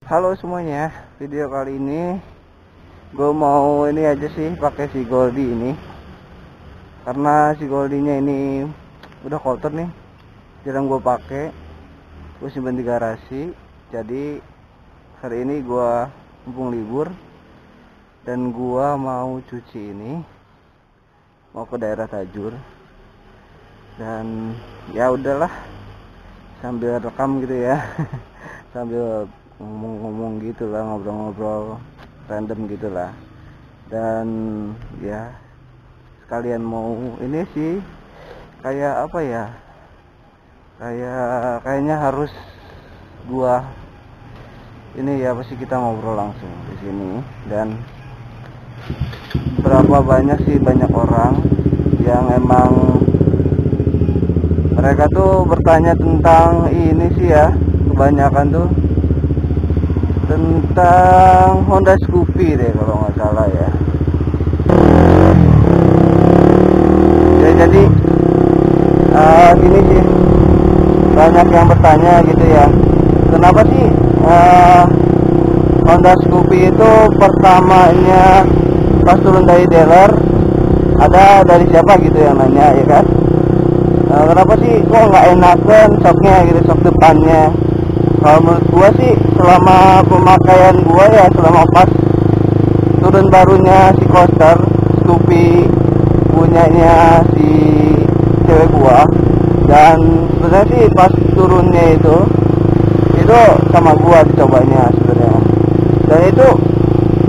Halo semuanya, video kali ini gue mau ini aja sih pakai si Goldie ini, karena si Goldie-nya ini udah kotor nih, jarang gue pakai, gue simpen di garasi. Jadi hari ini gue mumpung libur dan gue mau cuci ini, mau ke daerah Tajur, dan ya udahlah sambil rekam gitu ya sambil ngomong-ngomong gitulah, ngobrol-ngobrol random gitulah. Dan ya sekalian mau ini sih kayak apa ya, kayaknya harus gua ini ya, pasti kita ngobrol langsung di sini. Dan berapa banyak sih, banyak orang yang emang mereka tuh bertanya tentang ini sih ya, kebanyakan tuh tentang Honda Scoopy deh kalau nggak salah ya. Jadi gini sih, banyak yang bertanya gitu ya, kenapa sih Honda Scoopy itu pertamanya pas turun dari dealer ada dari siapa gitu yang nanya ya kan. Kenapa sih kok nggak enakan shocknya gitu, shock depannya? Kalau menurut gua sih selama pemakaian gua ya, selama pas turun barunya si Coaster Scoopy punyanya si cewek gua, dan sebenarnya sih pas turunnya itu sama gua dicobanya sebenarnya, dan itu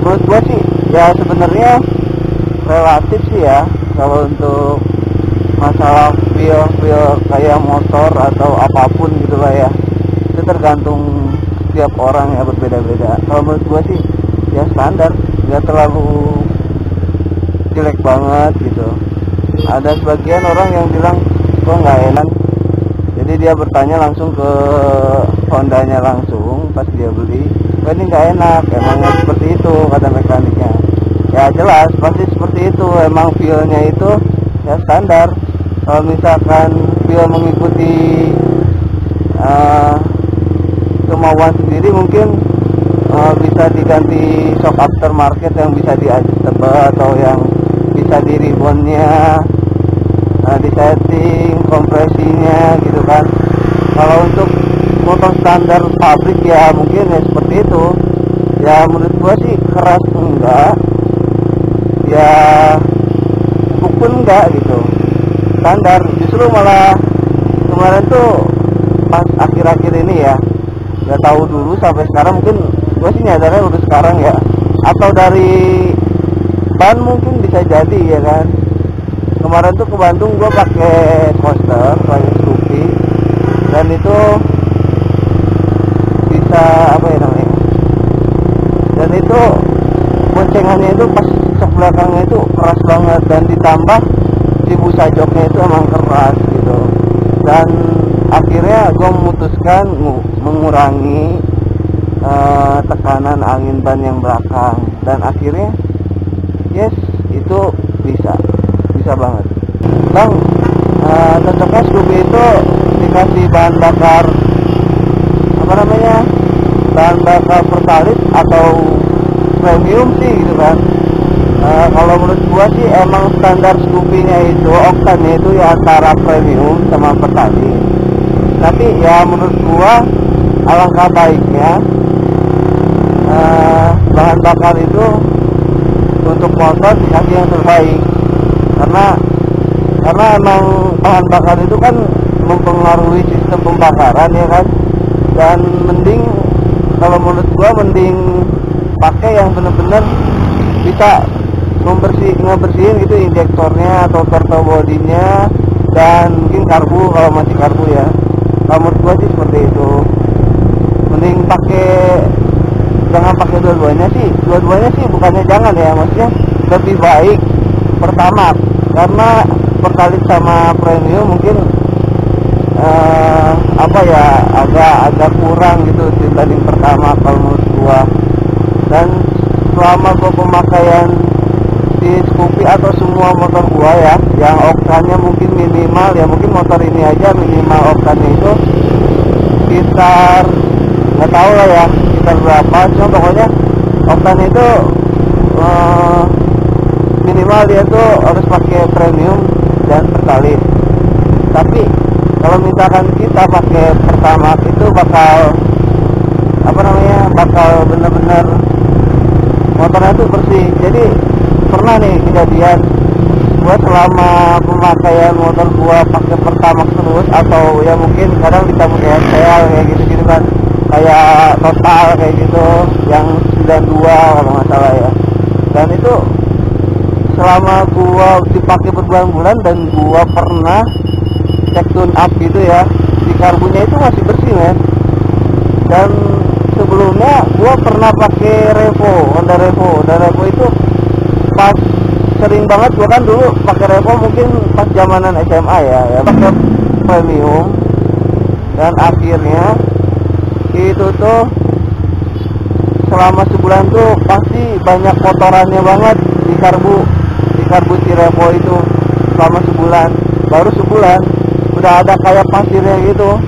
menurut gua sih ya sebenarnya relatif sih ya. Kalau untuk masalah feel kayak motor atau apapun gitulah ya, itu tergantung setiap orang ya, berbeda-beda. Kalau menurut gua sih ya standar, nggak terlalu jelek banget gitu. Ada sebagian orang yang bilang kok nggak enak, jadi dia bertanya langsung ke Hondanya langsung pas dia beli, kok ini nggak enak, emangnya seperti itu kata mekaniknya. Ya jelas pasti seperti itu, emang feelnya itu ya standar. Kalau misalkan feel mengikuti kemauan sendiri, mungkin bisa diganti shock aftermarket yang bisa di-adjustable atau yang bisa di ribbonnya, di-setting kompresinya gitu kan. Kalau untuk motor standar pabrik ya mungkin ya seperti itu ya. Menurut gua sih keras enggak ya, empuk pun enggak gitu, standar. Justru malah kemarin tuh pas akhir-akhir ini ya, nggak tahu dulu sampai sekarang, mungkin gue sih nyadarnya udah sekarang ya, atau dari ban mungkin bisa jadi ya kan. Kemarin tuh ke Bandung gue pakai Coaster, pakai Scoopy, dan itu bisa apa ya namanya, dan itu boncengannya itu pas sok belakangnya itu keras banget, dan ditambah si busa joknya itu emang keras gitu. Dan akhirnya gue memutuskan mengurangi tekanan angin ban yang belakang, dan akhirnya yes, itu bisa banget bang. Cocoknya Scoopy itu dikasih bahan bakar apa namanya, bahan bakar Pertalite atau premium sih gitu kan. Kalau menurut gua sih emang standar Scoopy-nya itu oktannya itu ya antara premium sama Pertalite. Tapi ya menurut gua alangkah baiknya bahan bakar itu untuk motor dikasih yang terbaik, karena emang bahan bakar itu kan mempengaruhi sistem pembakaran ya kan. Dan mending, kalau menurut gua mending pakai yang bener-bener bisa ngebersihin gitu injektornya atau turbo bodinya, dan mungkin karbu kalau masih karbu ya. Kalau menurut gua sih seperti itu, mending jangan pakai dua-duanya sih, bukannya jangan ya, maksudnya lebih baik Pertamax, karena Pertalite sama premium mungkin apa ya, agak kurang gitu dibanding Pertamax kalau menurut gua. Dan selama gua pemakaian di Scoopy atau semua motor gua ya, yang oktannya mungkin minimal ya, mungkin motor ini aja minimal oktannya itu sekitar nggak tahu lah ya sekitar berapa, cuma pokoknya Oktan itu minimal dia tuh harus pakai premium dan pertalite. Tapi kalau misalkan kita pakai Pertamax itu bakal bakal bener-bener motornya tuh bersih. Jadi pernah nih kejadian gua selama pemakaian motor gua pakai Pertamax terus, atau ya mungkin kadang ditambah kayak kayak gitu-gitu kan, kayak Total kayak gitu yang 92 kalau nggak salah ya. Dan itu selama gua dipakai berbulan-bulan dan gua pernah cek tune up gitu ya, di karbunya itu masih bersih men. Dan sebelumnya gua pernah pakai Honda Revo itu pas sering banget gua kan dulu pakai Revo mungkin pas zamanan SMA ya pakai premium, dan akhirnya itu tuh selama sebulan tuh pasti banyak kotorannya banget di karbu si Revo itu. Selama sebulan, baru sebulan udah ada kayak pasirnya gitu.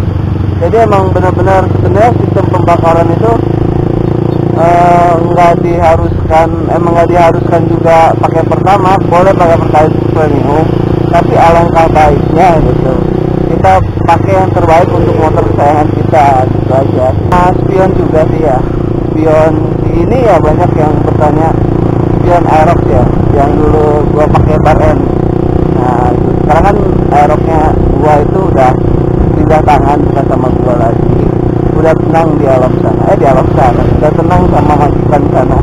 Jadi emang benar-benar sebenarnya sistem pembakaran itu nggak diharuskan juga pakai Pertamax, boleh pakai Pertalite premium, tapi alangkah baiknya gitu kita pakai yang terbaik untuk motor kesayangan kita, gitu aja. Nah, spion juga sih ya, spion ini ya banyak yang bertanya spion Aerox ya, yang dulu gua pakai Bar N. Nah itu sekarang kan Aeroxnya gua itu udah pindah tangan, bukan sama gua lagi, udah tenang di alam sana, udah tenang sama majikan sana.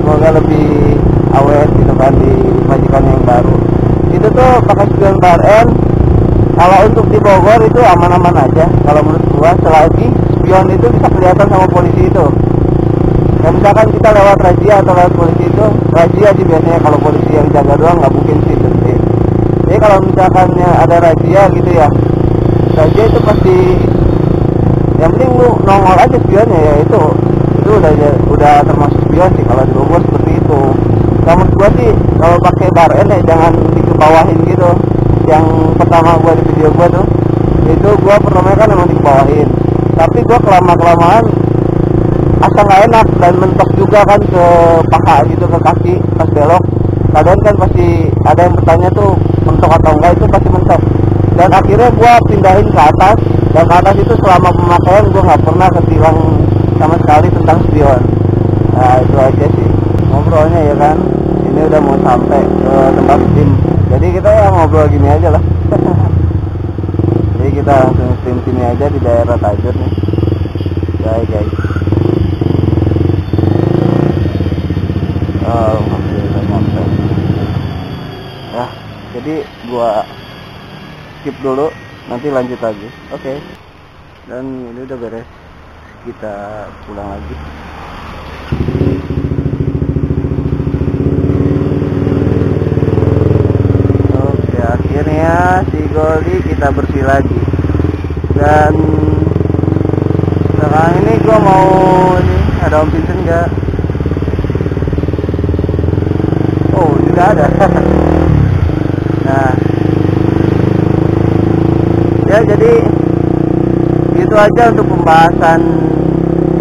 semoga lebih awet gitu kan di majikan yang baru. Itu tuh pakai spion Bar N. Kalau untuk di Bogor itu aman-aman aja kalau menurut gua, selagi spion itu bisa kelihatan sama polisi itu. Ya misalkan kita lewat razia atau lewat polisi itu, razia sih biasanya, kalau polisi yang jaga doang nggak mungkin sih berhenti. Jadi kalau misalkan ada razia gitu ya, razia itu pasti yang penting lu nongol aja spionnya ya, itu udah termasuk spion sih kalau di Bogor seperti itu. Nah, menurut gua sih kalau pakai Bar N ya jangan dikebawahin gitu. Yang pertama gua di video gua tuh, itu gua pertama kan emang dikebawahin, tapi gua kelamaan asa nggak enak dan mentok juga kan ke paha gitu, ke kaki pas belok. Kadang kan pasti ada yang bertanya tuh mentok atau enggak, itu pasti mentok. Dan akhirnya gua pindahin ke atas, dan ke atas itu selama pemakaian gua nggak pernah ketilang sama sekali tentang spion. Nah itu aja sih ngobrolnya ya kan. Ini udah mau sampai ke tempat tim, jadi kita ya ngobrol gini aja lah. Jadi kita langsung tim sini aja di daerah Tajur nih guys. Ya, jadi gua skip dulu, nanti lanjut lagi. Oke. Dan ini udah beres, kita pulang lagi. Oke, akhirnya si Goldi kita bersih lagi. Dan sekarang ini gua mau ada Om Vincent nggak? Oh, juga ada. Nah, ya jadi gitu aja untuk pembahasan.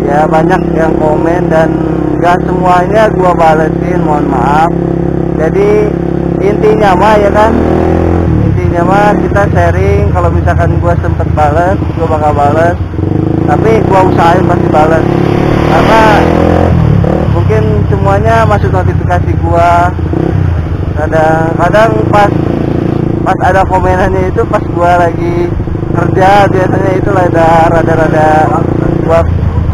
Ya banyak yang komen dan gak semuanya gua balesin, mohon maaf. Jadi intinya mah ya kan, intinya mah kita sharing. Kalau misalkan gua sempet bales, gua bakal bales, tapi gua usahain pasti bales, karena mungkin semuanya masuk notifikasi gua. Kadang pas ada komenannya itu pas gua lagi kerja, biasanya itu rada gua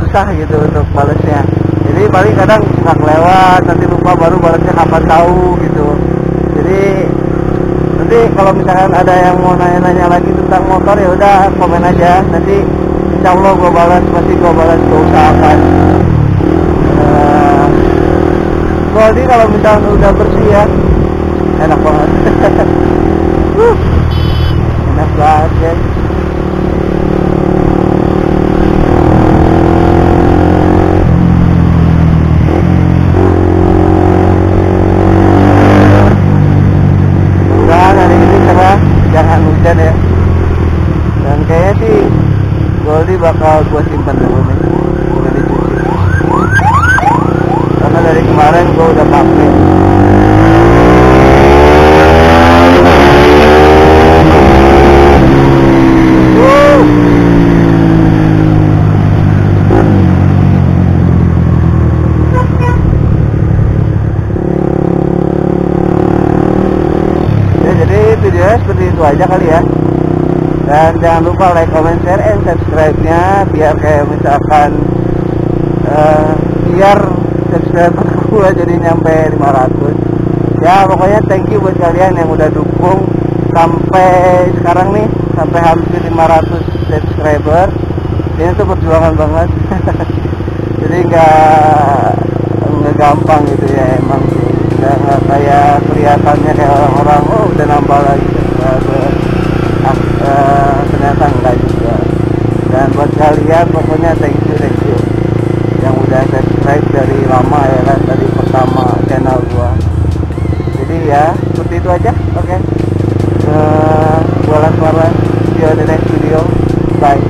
susah gitu untuk balesnya. Jadi paling kadang suka kelewat, nanti lupa, baru balesnya kapan tahu gitu. Jadi nanti kalau misalkan ada yang mau nanya-nanya lagi tentang motor, ya udah komen aja, nanti insya Allah gua balas, gua usahakan. Jadi kalau misalkan udah bersih ya enak banget. Enak banget guys. Mudah-mudahan hari ini cerah, jangan hujan ya. Dan kayaknya sih Goldi bakal gue simpan dulu nih, udah dicuci karena dari kemarin gue udah pakai. Videonya seperti itu aja kali ya, dan jangan lupa like, comment, share, and subscribe-nya biar kayak misalkan biar subscriber gue jadi nyampe 500 ya. Pokoknya thank you buat kalian yang udah dukung sampai sekarang nih, sampai hampir 500 subscriber. Ini tuh perjuangan banget jadi nggak gampang gitu ya, emang nggak kayak kelihatannya kayak orang-orang oh udah nambah lagi ternyata enggak juga. Dan buat kalian pokoknya thank you yang udah subscribe dari lama ya kan, dari pertama channel gua. Jadi ya seperti itu aja. Oke, gua Lasmarlan, see you on the next video, bye.